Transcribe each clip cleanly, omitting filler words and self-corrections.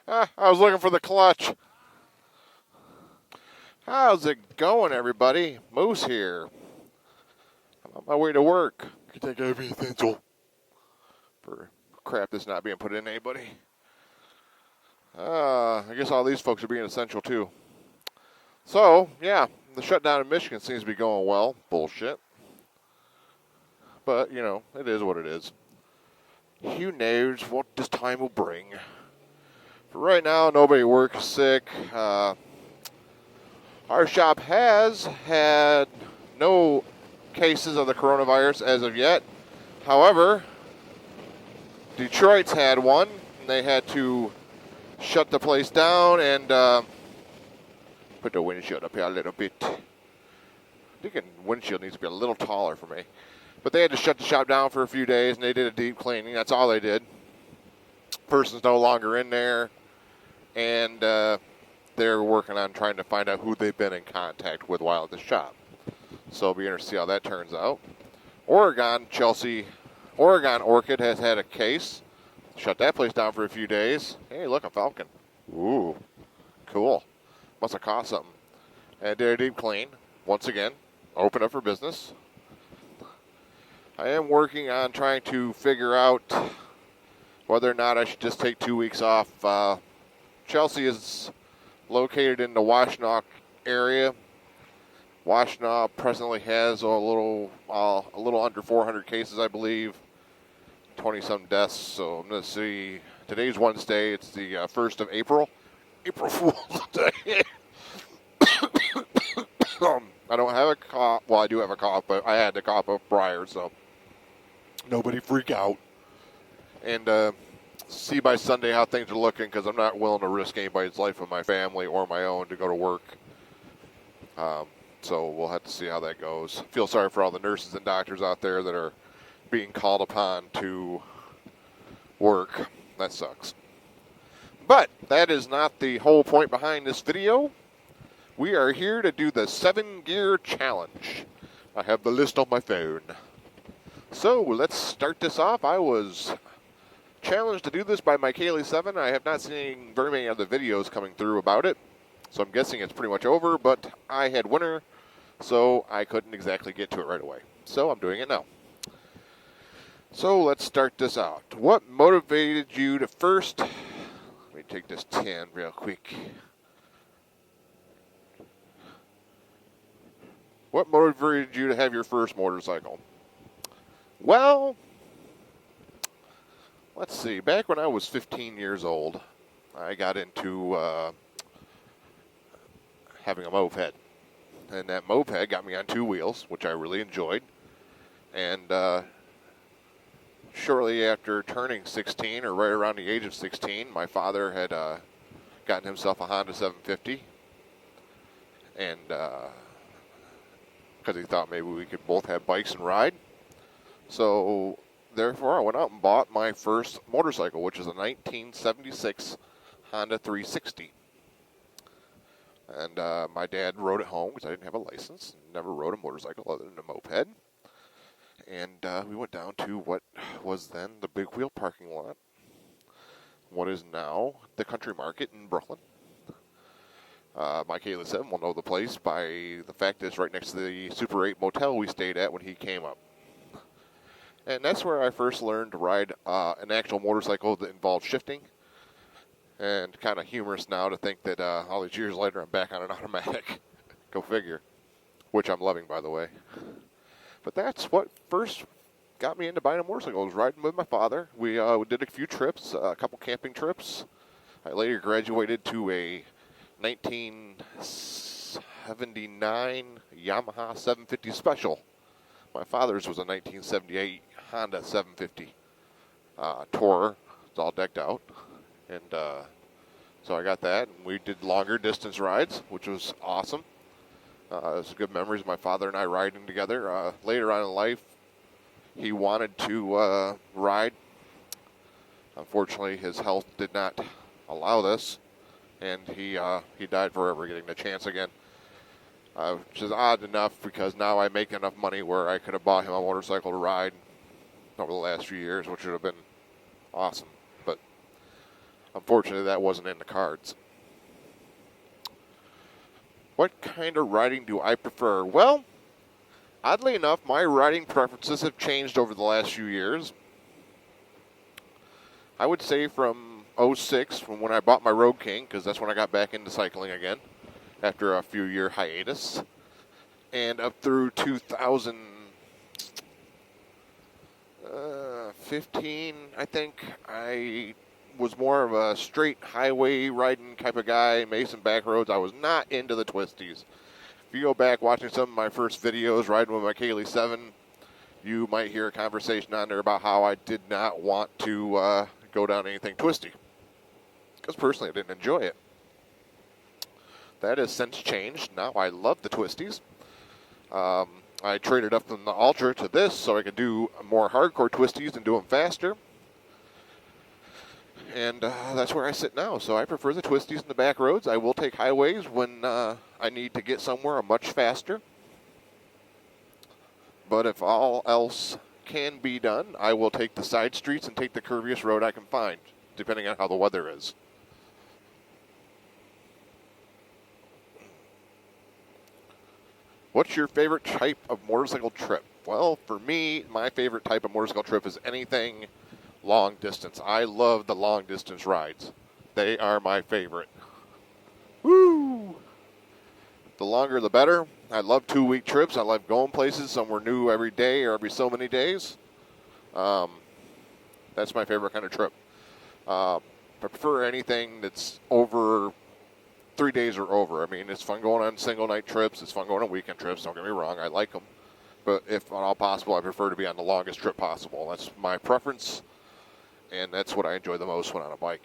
I was looking for the clutch. How's it going, everybody? Moose here. I'm on my way to work. You think I'd be essential for crap that's not being put in anybody? I guess all these folks are being essential too. So, yeah, the shutdown in Michigan seems to be going well. Bullshit. But, it is what it is. Who knows what this time will bring. For right now, nobody at work is sick. Our shop has had no cases of the coronavirus as of yet. However, Detroit's had one. And they had to shut the place down and put the windshield up here a little bit. I think the windshield needs to be a little taller for me. But they had to shut the shop down for a few days, and they did a deep cleaning. That's all they did. Person's no longer in there, and they're working on trying to find out who they've been in contact with while at the shop. So it'll be interesting to see how that turns out. Oregon Orchid has had a case. Shut that place down for a few days. Hey, look, a falcon. Ooh, cool. Must have caught something. And did a deep clean. Once again, open up for business. I am working on trying to figure out whether or not I should just take 2 weeks off. Chelsea is located in the Washtenaw area. Washtenaw presently has a little under 400 cases, I believe, 20-some deaths. So I'm going to see. Today's Wednesday. It's the 1st of April. April Fool's Day. I don't have a cough. Well, I do have a cough, but I had the cough up prior, so nobody freak out. And see by Sunday how things are looking, because I'm not willing to risk anybody's life of my family or my own to go to work. So we'll have to see how that goes. Feel sorry for all the nurses and doctors out there that are being called upon to work. That sucks. But that is not the whole point behind this video. We are here to do the 7-gear challenge. I have the list on my phone. So let's start this off. I was challenged to do this by my Kaylee7. I have not seen very many other videos coming through about it. So I'm guessing it's pretty much over, but I had winter, so I couldn't exactly get to it right away. So I'm doing it now. So let's start this out. What motivated you to first... Let me take this 10 real quick. What motivated you to have your first motorcycle? Well, let's see. Back when I was 15 years old, I got into having a moped. And that moped got me on 2 wheels, which I really enjoyed. And shortly after turning 16, or right around the age of 16, my father had gotten himself a Honda 750. And because he thought maybe we could both have bikes and ride. So, therefore, I went out and bought my first motorcycle, which is a 1976 Honda 360. And my dad rode it home because I didn't have a license. Never rode a motorcycle other than a moped. And we went down to what was then the Big Wheel parking lot. What is now the Country Market in Brooklyn. My Kaylee7 will know the place by the fact that it's right next to the Super 8 motel we stayed at when he came up. And that's where I first learned to ride an actual motorcycle that involved shifting. And kind of humorous now to think that all these years later I'm back on an automatic. Go figure. Which I'm loving, by the way. But that's what first got me into buying a motorcycle. I was riding with my father. We did a few trips, a couple camping trips. I later graduated to a 1979 Yamaha 750 Special. My father's was a 1978 Honda 750 Tourer. It's all decked out. And so I got that, and we did longer distance rides, which was awesome. It was good memories of my father and I riding together. Later on in life, he wanted to ride. Unfortunately, his health did not allow this. And he died forever getting the chance again. Which is odd enough because now I make enough money where I could have bought him a motorcycle to ride over the last few years, which would have been awesome. But unfortunately, that wasn't in the cards. What kind of riding do I prefer? Well, oddly enough, my riding preferences have changed over the last few years. I would say from '06, from when I bought my Road King, because that's when I got back into cycling again after a few year hiatus, and up through 2015, I think, I was more of a straight highway riding type of guy, Mason back roads. I was not into the twisties. If you go back watching some of my first videos riding with my Kaylee 7, you might hear a conversation on there about how I did not want to go down anything twisty. Because personally, I didn't enjoy it. That has since changed. Now I love the twisties. I traded up from the Ultra to this so I could do more hardcore twisties and do them faster. And that's where I sit now. So I prefer the twisties and the back roads. I will take highways when I need to get somewhere much faster. But if all else can be done, I will take the side streets and take the curviest road I can find, depending on how the weather is. What's your favorite type of motorcycle trip? Well, for me, my favorite type of motorcycle trip is anything long distance. I love the long distance rides. They are my favorite. Woo! The longer the better. I love 2-week trips. I love going places somewhere new every day or every so many days. That's my favorite kind of trip. I prefer anything that's over 3 days or over. I mean, it's fun going on single night trips. It's fun going on weekend trips. Don't get me wrong. I like them. But if at all possible, I prefer to be on the longest trip possible. That's my preference. And that's what I enjoy the most when on a bike.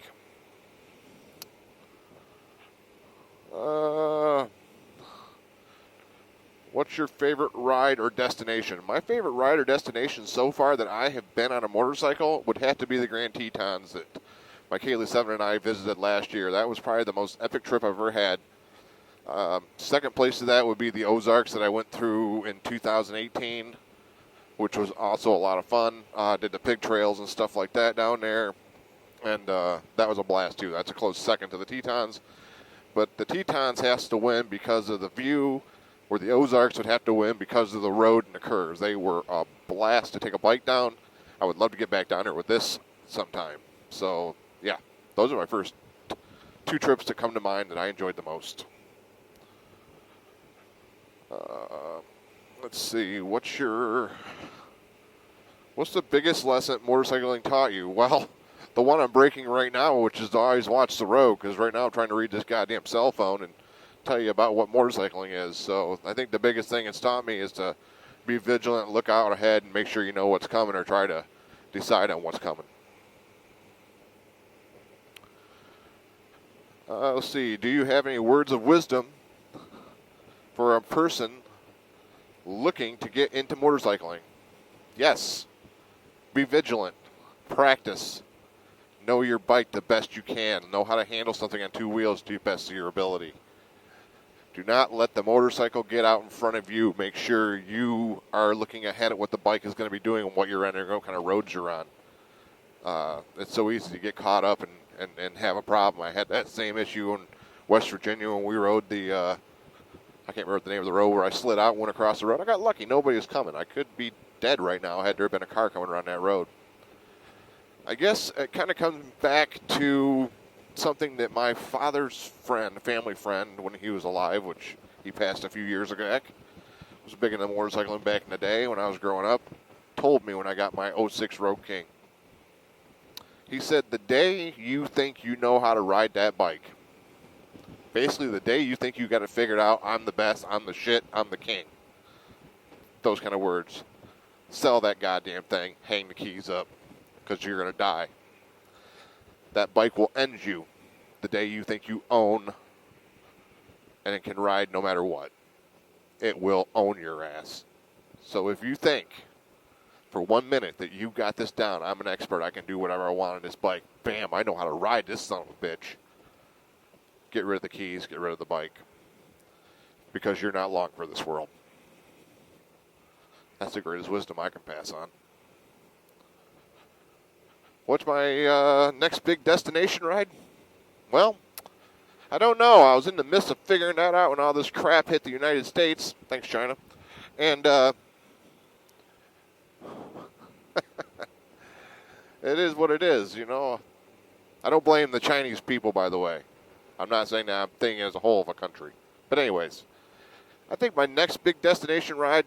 What's your favorite ride or destination? My favorite ride or destination so far that I have been on a motorcycle would have to be the Grand Tetons that my Kaylee 7 and I visited last year. That was probably the most epic trip I've ever had. Second place to that would be the Ozarks that I went through in 2018. Which was also a lot of fun. Did the pig trails and stuff like that down there. And that was a blast, too. That's a close second to the Tetons. But the Tetons has to win because of the view, where the Ozarks would have to win because of the road and the curves. They were a blast to take a bike down. I would love to get back down there with this sometime. So, yeah, those are my first 2 trips that come to mind that I enjoyed the most. Let's see, what's the biggest lesson motorcycling taught you? Well, the one I'm breaking right now, which is to always watch the road, because right now I'm trying to read this goddamn cell phone and tell you about what motorcycling is. So I think the biggest thing it's taught me is to be vigilant, look out ahead, and make sure you know what's coming or try to decide on what's coming. Let's see, do you have any words of wisdom for a person looking to get into motorcycling? Yes. Be vigilant. Practice. Know your bike the best you can. Know how to handle something on 2 wheels to the best of your ability. Do not let the motorcycle get out in front of you. Make sure you are looking ahead at what the bike is going to be doing and what you're on and what kind of roads you're on. It's so easy to get caught up and have a problem. I had that same issue in West Virginia when we rode the I can't remember the name of the road where I slid out and went across the road. I got lucky. Nobody was coming. I could be dead right now had there been a car coming around that road. I guess it kind of comes back to something that my father's friend, family friend, when he was alive, which he passed a few years ago, was big into motorcycling back in the day when I was growing up, told me when I got my '06 Road King. He said, the day you think you know how to ride that bike, basically the day you think you got it figured out, I'm the best, I'm the shit, I'm the king. Those kind of words. Sell that goddamn thing, hang the keys up, because you're going to die. That bike will end you the day you think you own and it can ride no matter what. It will own your ass. So if you think for 1 minute that you got this down, I'm an expert, I can do whatever I want on this bike, bam, I know how to ride this son of a bitch. Get rid of the keys, get rid of the bike. Because you're not long for this world. That's the greatest wisdom I can pass on. What's my next big destination ride? Well, I don't know. I was in the midst of figuring that out when all this crap hit the United States. Thanks, China. And it is what it is, you know. I don't blame the Chinese people, by the way. I'm not saying that. I'm thinking as a whole of a country. But anyways, I think my next big destination ride,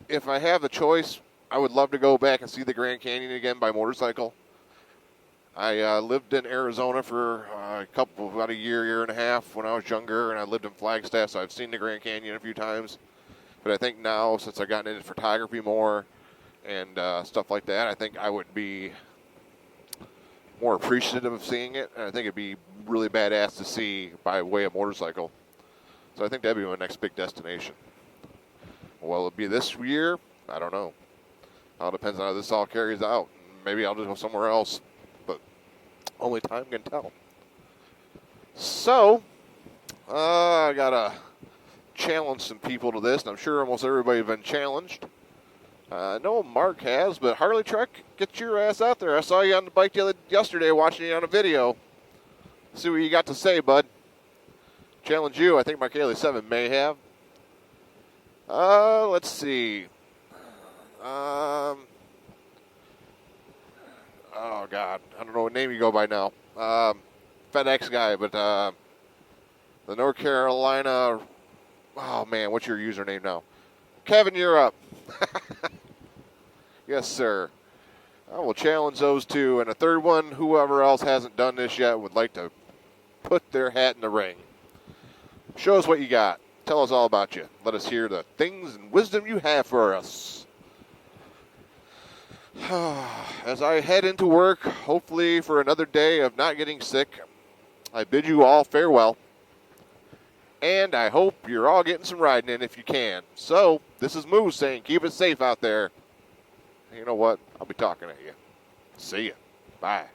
if I have the choice, I would love to go back and see the Grand Canyon again by motorcycle. I lived in Arizona for about a year and a half when I was younger, and I lived in Flagstaff, so I've seen the Grand Canyon a few times. But I think now, since I've gotten into photography more and stuff like that, I think I would be more appreciative of seeing it, and I think it'd be really badass to see by way of motorcycle. So I think that'd be my next big destination. Will it be this year? I don't know. It all depends on how this all carries out. Maybe I'll just go somewhere else, but only time can tell. So, I gotta challenge some people to this, and I'm sure almost everybody's been challenged. I know Mark has, but Harley Truck, get your ass out there. I saw you on the bike yesterday watching you on a video. See what you got to say, bud. Challenge you. I think Mark Haley 7 may have. Let's see. Oh, God. I don't know what name you go by now. FedEx guy, but the North Carolina... Oh, man, what's your username now? Kevin, you're up. Yes, sir. I will challenge those two. And a third one, whoever else hasn't done this yet would like to put their hat in the ring. Show us what you got. Tell us all about you. Let us hear the things and wisdom you have for us. As I head into work, hopefully for another day of not getting sick, I bid you all farewell. And I hope you're all getting some riding in if you can. So, this is Moose saying keep it safe out there. You know what? I'll be talking at you. See ya. Bye.